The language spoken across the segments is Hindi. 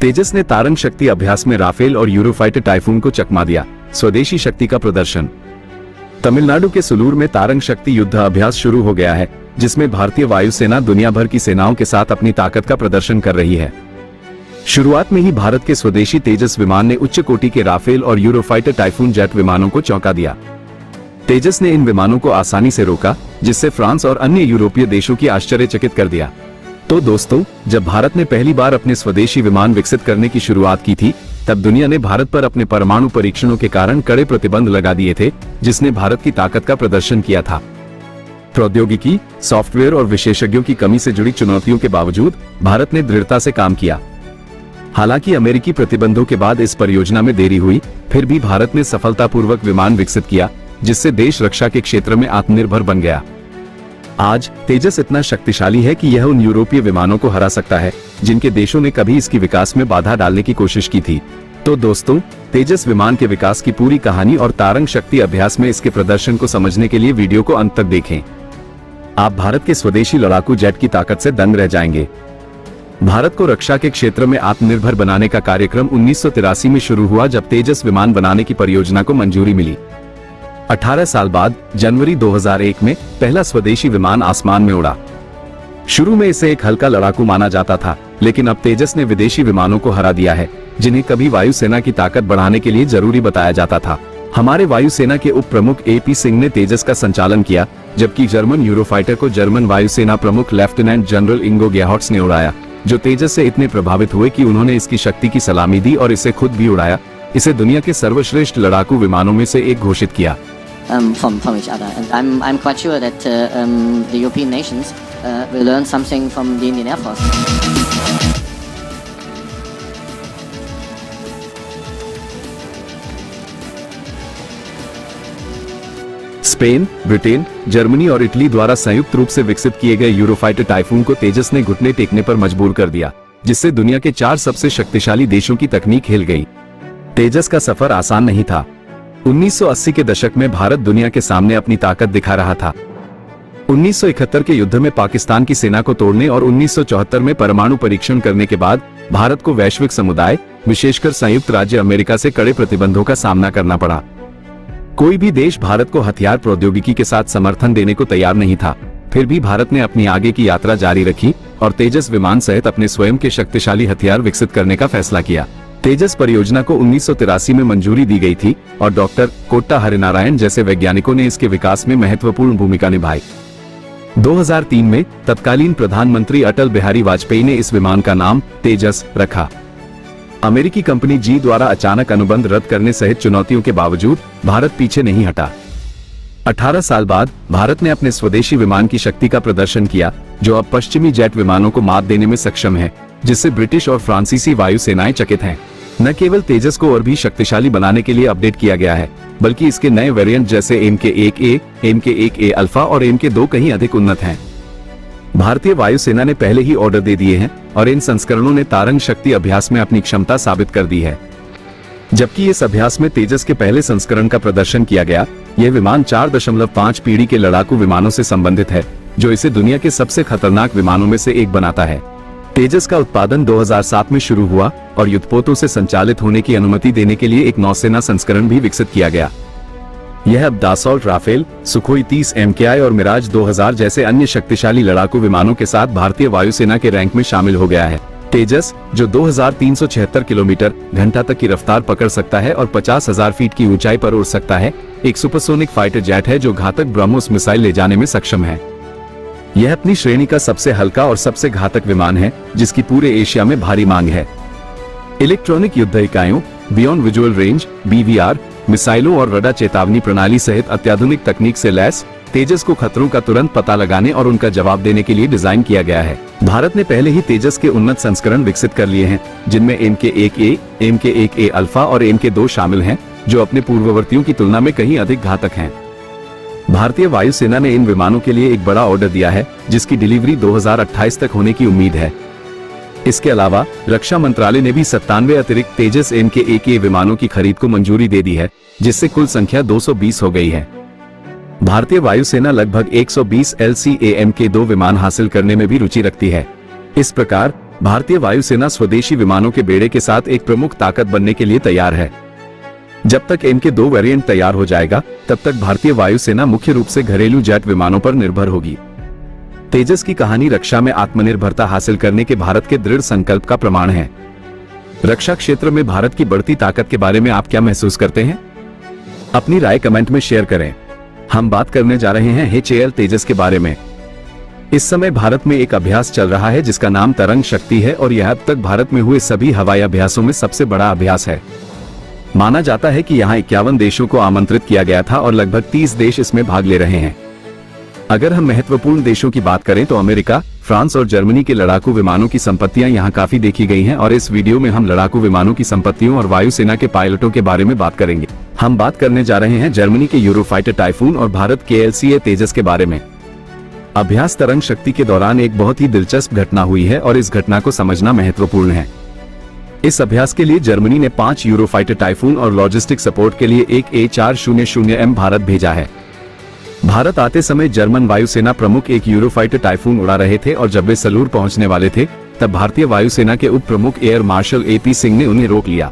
तेजस ने तारंग शक्ति अभ्यास में राफेल और यूरोफाइटर टाइफून को चकमा दिया। स्वदेशी शक्ति का प्रदर्शन। तमिलनाडु के सुलूर में तारंग शक्ति युद्ध अभ्यास शुरू हो गया है, जिसमें भारतीय वायुसेना दुनिया भर की सेनाओं के साथ अपनी ताकत का प्रदर्शन कर रही है। शुरुआत में ही भारत के स्वदेशी तेजस विमान ने उच्च कोटि के राफेल और यूरोफाइटर टाइफून जेट विमानों को चौंका दिया। तेजस ने इन विमानों को आसानी से रोका, जिससे फ्रांस और अन्य यूरोपीय देशों की आश्चर्यचकित कर दिया। तो दोस्तों, जब भारत ने पहली बार अपने स्वदेशी विमान विकसित करने की शुरुआत की थी, तब दुनिया ने भारत पर अपने परमाणु परीक्षणों के कारण कड़े प्रतिबंध लगा दिए थे, जिसने भारत की ताकत का प्रदर्शन किया था। प्रौद्योगिकी, सॉफ्टवेयर और विशेषज्ञों की कमी से जुड़ी चुनौतियों के बावजूद भारत ने दृढ़ता से काम किया। हालांकि अमेरिकी प्रतिबंधों के बाद इस परियोजना में देरी हुई, फिर भी भारत ने सफलतापूर्वक विमान विकसित किया, जिससे देश रक्षा के क्षेत्र में आत्मनिर्भर बन गया। आज तेजस इतना शक्तिशाली है कि यह उन यूरोपीय विमानों को हरा सकता है, जिनके देशों ने कभी इसकी विकास में बाधा डालने की कोशिश की थी। तो दोस्तों, तेजस विमान के विकास की पूरी कहानी और तारंग शक्ति अभ्यास में इसके प्रदर्शन को समझने के लिए वीडियो को अंत तक देखें। आप भारत के स्वदेशी लड़ाकू जेट की ताकत से दंग रह जाएंगे। भारत को रक्षा के क्षेत्र में आत्मनिर्भर बनाने का कार्यक्रम 1983 में शुरू हुआ, जब तेजस विमान बनाने की परियोजना को मंजूरी मिली। 18 साल बाद जनवरी 2001 में पहला स्वदेशी विमान आसमान में उड़ा। शुरू में इसे एक हल्का लड़ाकू माना जाता था, लेकिन अब तेजस ने विदेशी विमानों को हरा दिया है, जिन्हें कभी वायुसेना की ताकत बढ़ाने के लिए जरूरी बताया जाता था। हमारे वायुसेना के उप प्रमुख AP सिंह ने तेजस का संचालन किया, जबकि जर्मन यूरोफाइटर को जर्मन वायुसेना प्रमुख लेफ्टिनेंट जनरल इंगो गेहॉर्ट्स ने उड़ाया, जो तेजस से इतने प्रभावित हुए कि उन्होंने इसकी शक्ति की सलामी दी और इसे खुद भी उड़ाया। इसे दुनिया के सर्वश्रेष्ठ लड़ाकू विमानों में से एक घोषित किया। From each other, and I'm quite sure that the European nations will learn something from the Indian Air Force. Spain, Britain, Germany और इटली द्वारा संयुक्त रूप से विकसित किए गए यूरोफाइटर टाइफून को तेजस ने घुटने टेकने पर मजबूर कर दिया, जिससे दुनिया के 4 सबसे शक्तिशाली देशों की तकनीक हिल गई। तेजस का सफर आसान नहीं था। 1980 के दशक में भारत दुनिया के सामने अपनी ताकत दिखा रहा था। 1971 के युद्ध में पाकिस्तान की सेना को तोड़ने और 1974 में परमाणु परीक्षण करने के बाद भारत को वैश्विक समुदाय, विशेषकर संयुक्त राज्य अमेरिका से कड़े प्रतिबंधों का सामना करना पड़ा। कोई भी देश भारत को हथियार प्रौद्योगिकी के साथ समर्थन देने को तैयार नहीं था। फिर भी भारत ने अपनी आगे की यात्रा जारी रखी और तेजस विमान सहित अपने स्वयं के शक्तिशाली हथियार विकसित करने का फैसला किया। तेजस परियोजना को 1983 में मंजूरी दी गई थी और डॉक्टर कोट्टा हरिनारायण जैसे वैज्ञानिकों ने इसके विकास में महत्वपूर्ण भूमिका निभाई। 2003 में तत्कालीन प्रधानमंत्री अटल बिहारी वाजपेयी ने इस विमान का नाम तेजस रखा। अमेरिकी कंपनी जी द्वारा अचानक अनुबंध रद्द करने सहित चुनौतियों के बावजूद भारत पीछे नहीं हटा। 18 साल बाद भारत ने अपने स्वदेशी विमान की शक्ति का प्रदर्शन किया, जो अब पश्चिमी जेट विमानों को मात देने में सक्षम है, जिससे ब्रिटिश और फ्रांसीसी वायुसेनाएं चकित हैं। न केवल तेजस को और भी शक्तिशाली बनाने के लिए अपडेट किया गया है, बल्कि इसके नए वेरिएंट जैसे MK1A, MK1A अल्फा और MK2 कहीं अधिक उन्नत हैं। भारतीय वायुसेना ने पहले ही ऑर्डर दे दिए हैं और इन संस्करणों ने तारंग शक्ति अभ्यास में अपनी क्षमता साबित कर दी है। जबकि इस अभ्यास में तेजस के पहले संस्करण का प्रदर्शन किया गया, यह विमान 4.5 पीढ़ी के लड़ाकू विमानों से संबंधित है, जो इसे दुनिया के सबसे खतरनाक विमानों में से एक बनाता है। तेजस का उत्पादन 2007 में शुरू हुआ और युद्धपोतों से संचालित होने की अनुमति देने के लिए एक नौसेना संस्करण भी विकसित किया गया। यह अब दासॉल्ट, राफेल, सुखोई 30 MKI और मिराज 2000 जैसे अन्य शक्तिशाली लड़ाकू विमानों के साथ भारतीय वायुसेना के रैंक में शामिल हो गया है। तेजस, जो 2376 किलोमीटर घंटा तक की रफ्तार पकड़ सकता है और 50,000 फीट की ऊंचाई पर उड़ सकता है, एक सुपरसोनिक फाइटर जेट है जो घातक ब्रह्मोस मिसाइल ले जाने में सक्षम है। यह अपनी श्रेणी का सबसे हल्का और सबसे घातक विमान है, जिसकी पूरे एशिया में भारी मांग है। इलेक्ट्रॉनिक युद्ध इकाइयों, बियॉन्ड विजुअल रेंज BVR, मिसाइलों और रडार चेतावनी प्रणाली सहित अत्याधुनिक तकनीक से लैस तेजस को खतरों का तुरंत पता लगाने और उनका जवाब देने के लिए डिजाइन किया गया है। भारत ने पहले ही तेजस के उन्नत संस्करण विकसित कर लिए हैं, जिनमें MK1A, MK1A अल्फा और MK2 शामिल हैं, जो अपने पूर्ववर्तियों की तुलना में कहीं अधिक घातक हैं। भारतीय वायुसेना ने इन विमानों के लिए एक बड़ा ऑर्डर दिया है, जिसकी डिलीवरी 2028 तक होने की उम्मीद है। इसके अलावा रक्षा मंत्रालय ने भी 97 अतिरिक्त तेजस MK1A विमानों की खरीद को मंजूरी दे दी है, जिससे कुल संख्या 220 हो गई है। भारतीय वायुसेना लगभग 120 LCA MK2 विमान हासिल करने में भी रुचि रखती है। इस प्रकार भारतीय वायुसेना स्वदेशी विमानों के बेड़े के साथ एक प्रमुख ताकत बनने के लिए तैयार है। जब तक इनके 2 वेरिएंट तैयार हो जाएगा, तब तक भारतीय वायुसेना मुख्य रूप से घरेलू जेट विमानों पर निर्भर होगी। तेजस की कहानी रक्षा में आत्मनिर्भरता हासिल करने के भारत के दृढ़ संकल्प का प्रमाण है। रक्षा क्षेत्र में भारत की बढ़ती ताकत के बारे में आप क्या महसूस करते हैं? अपनी राय कमेंट में शेयर करें। हम बात करने जा रहे हैं HAL तेजस के बारे में। इस समय भारत में एक अभ्यास चल रहा है जिसका नाम तरंग शक्ति है और यह अब तक भारत में हुए सभी हवाई अभ्यासों में सबसे बड़ा अभ्यास है। माना जाता है कि यहाँ 51 देशों को आमंत्रित किया गया था और लगभग 30 देश इसमें भाग ले रहे हैं। अगर हम महत्वपूर्ण देशों की बात करें तो अमेरिका, फ्रांस और जर्मनी के लड़ाकू विमानों की संपत्तियां यहाँ काफी देखी गई हैं और इस वीडियो में हम लड़ाकू विमानों की संपत्तियों और वायुसेना के पायलटों के बारे में बात करेंगे। हम बात करने जा रहे हैं जर्मनी के यूरोफाइटर टाइफून और भारत के LCA तेजस के बारे में। अभ्यास तरंग शक्ति के दौरान एक बहुत ही दिलचस्प घटना हुई है और इस घटना को समझना महत्वपूर्ण है। इस अभ्यास के लिए जर्मनी ने 5 यूरोफाइटर टाइफून और लॉजिस्टिक सपोर्ट के लिए एक A400M भारत भेजा है। भारत आते समय जर्मन वायुसेना प्रमुख एक यूरोफाइटर टाइफून उड़ा रहे थे और जब वे सलूर पहुंचने वाले थे, तब भारतीय वायुसेना के उप प्रमुख एयर मार्शल AP सिंह ने उन्हें रोक लिया।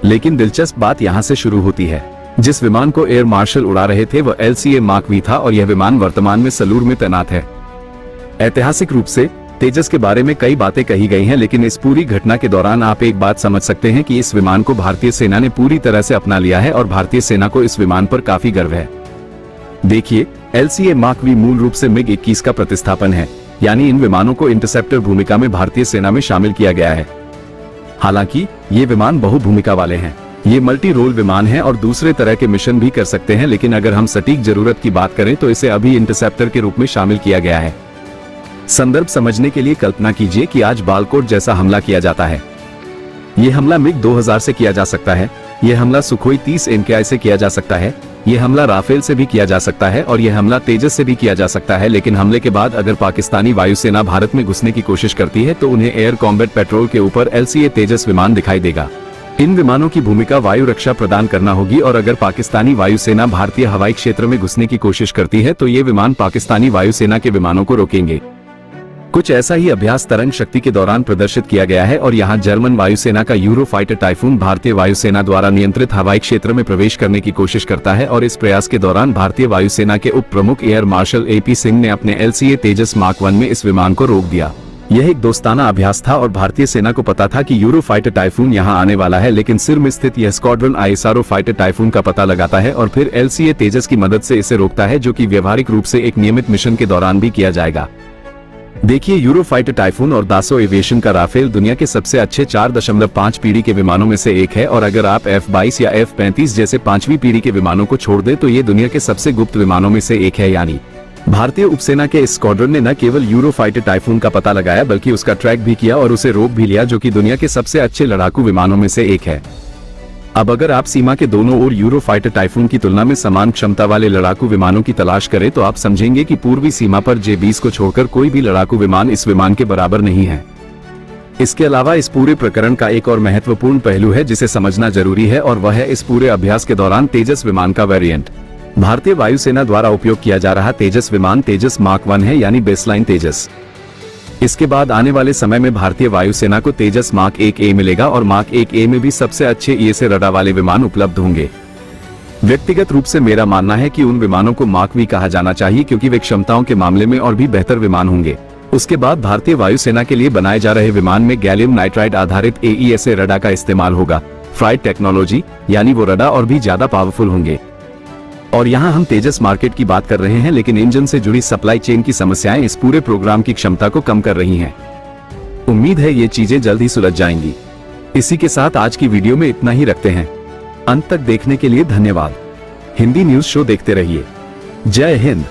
लेकिन दिलचस्प बात यहां से शुरू होती है। जिस विमान को एयर मार्शल उड़ा रहे थे वह LCA मार्क V था और यह विमान वर्तमान में सलूर में तैनात है। ऐतिहासिक रूप से तेजस के बारे में कई बातें कही गई हैं, लेकिन इस पूरी घटना के दौरान आप एक बात समझ सकते हैं कि इस विमान को भारतीय सेना ने पूरी तरह से अपना लिया है और भारतीय सेना को इस विमान पर काफी गर्व है। देखिए, LCA मार्क V मूल रूप से MiG-21 का प्रतिस्थापन है, यानी इन विमानों को इंटरसेप्टर भूमिका में भारतीय सेना में शामिल किया गया है। हालांकि ये विमान बहुभूमिका वाले हैं। ये मल्टी रोल विमान हैं और दूसरे तरह के मिशन भी कर सकते हैं, लेकिन अगर हम सटीक जरूरत की बात करें तो इसे अभी इंटरसेप्टर के रूप में शामिल किया गया है। संदर्भ समझने के लिए कल्पना कीजिए कि आज बालकोट जैसा हमला किया जाता है। ये हमला MiG-2000 से किया जा सकता है, यह हमला सुखोई 30 MKI से किया जा सकता है, यह हमला राफेल से भी किया जा सकता है और यह हमला तेजस से भी किया जा सकता है। लेकिन हमले के बाद अगर पाकिस्तानी वायुसेना भारत में घुसने की कोशिश करती है तो उन्हें एयर कॉम्बैट पेट्रोल के ऊपर LCA तेजस विमान दिखाई देगा। इन विमानों की भूमिका वायु रक्षा प्रदान करना होगी और अगर पाकिस्तानी वायुसेना भारतीय हवाई क्षेत्र में घुसने की कोशिश करती है तो ये विमान पाकिस्तानी वायुसेना के विमानों को रोकेंगे। कुछ ऐसा ही अभ्यास तरंग शक्ति के दौरान प्रदर्शित किया गया है और यहाँ जर्मन वायुसेना का यूरोफाइटर टाइफून भारतीय वायुसेना द्वारा नियंत्रित हवाई क्षेत्र में प्रवेश करने की कोशिश करता है और इस प्रयास के दौरान भारतीय वायुसेना के उप प्रमुख एयर मार्शल AP सिंह ने अपने LCA तेजस मार्क 1 में इस विमान को रोक दिया। यह एक दोस्ताना अभ्यास था और भारतीय सेना को पता था कि यूरोफाइटर टाइफून यहाँ आने वाला है, लेकिन सिर में स्थित यह स्क्वाड्रन ISRO फाइटर टाइफून का पता लगाता है और फिर LCA तेजस की मदद से इसे रोकता है, जो कि व्यवहारिक रूप से एक नियमित मिशन के दौरान भी किया जाएगा। देखिए, यूरोफाइटर टाइफून और दासो एविएशन का राफेल दुनिया के सबसे अच्छे 4.5 पीढ़ी के विमानों में से एक है और अगर आप F-22 या F-35 जैसे 5वीं पीढ़ी के विमानों को छोड़ दें तो ये दुनिया के सबसे गुप्त विमानों में से एक है। यानी भारतीय उपसेना के इस स्क्वाड्रन ने न केवल यूरोफाइटर टाइफून का पता लगाया बल्कि उसका ट्रैक भी किया और उसे रोक भी लिया, जो कि दुनिया के सबसे अच्छे लड़ाकू विमानों में से एक है। अब अगर आप सीमा के दोनों ओर यूरोफाइटर टाइफून की तुलना में समान क्षमता वाले लड़ाकू विमानों की तलाश करें तो आप समझेंगे कि पूर्वी सीमा पर J-20 को छोड़कर कोई भी लड़ाकू विमान इस विमान के बराबर नहीं है। इसके अलावा इस पूरे प्रकरण का एक और महत्वपूर्ण पहलू है जिसे समझना जरूरी है और वह है इस पूरे अभ्यास के दौरान तेजस विमान का वेरिएंट। भारतीय वायुसेना द्वारा उपयोग किया जा रहा तेजस विमान तेजस मार्क 1 है, यानी बेसलाइन तेजस। इसके बाद आने वाले समय में भारतीय वायुसेना को तेजस मार्क 1A मिलेगा और मार्क 1A में भी सबसे अच्छे E से रडार वाले विमान उपलब्ध होंगे। व्यक्तिगत रूप से मेरा मानना है कि उन विमानों को मार्क V कहा जाना चाहिए क्योंकि वे क्षमताओं के मामले में और भी बेहतर विमान होंगे। उसके बाद भारतीय वायुसेना के लिए बनाए जा रहे विमान में गैलियम नाइट्राइड आधारित AESA रडार का इस्तेमाल होगा। फ्राइट टेक्नोलॉजी, यानी वो रडार और भी ज्यादा पावरफुल होंगे। और यहाँ हम तेजस मार्केट की बात कर रहे हैं, लेकिन इंजन से जुड़ी सप्लाई चेन की समस्याएं इस पूरे प्रोग्राम की क्षमता को कम कर रही हैं। उम्मीद है ये चीजें जल्द ही सुलझ जाएंगी। इसी के साथ आज की वीडियो में इतना ही रखते हैं। अंत तक देखने के लिए धन्यवाद। हिंदी न्यूज शो देखते रहिए। जय हिंद।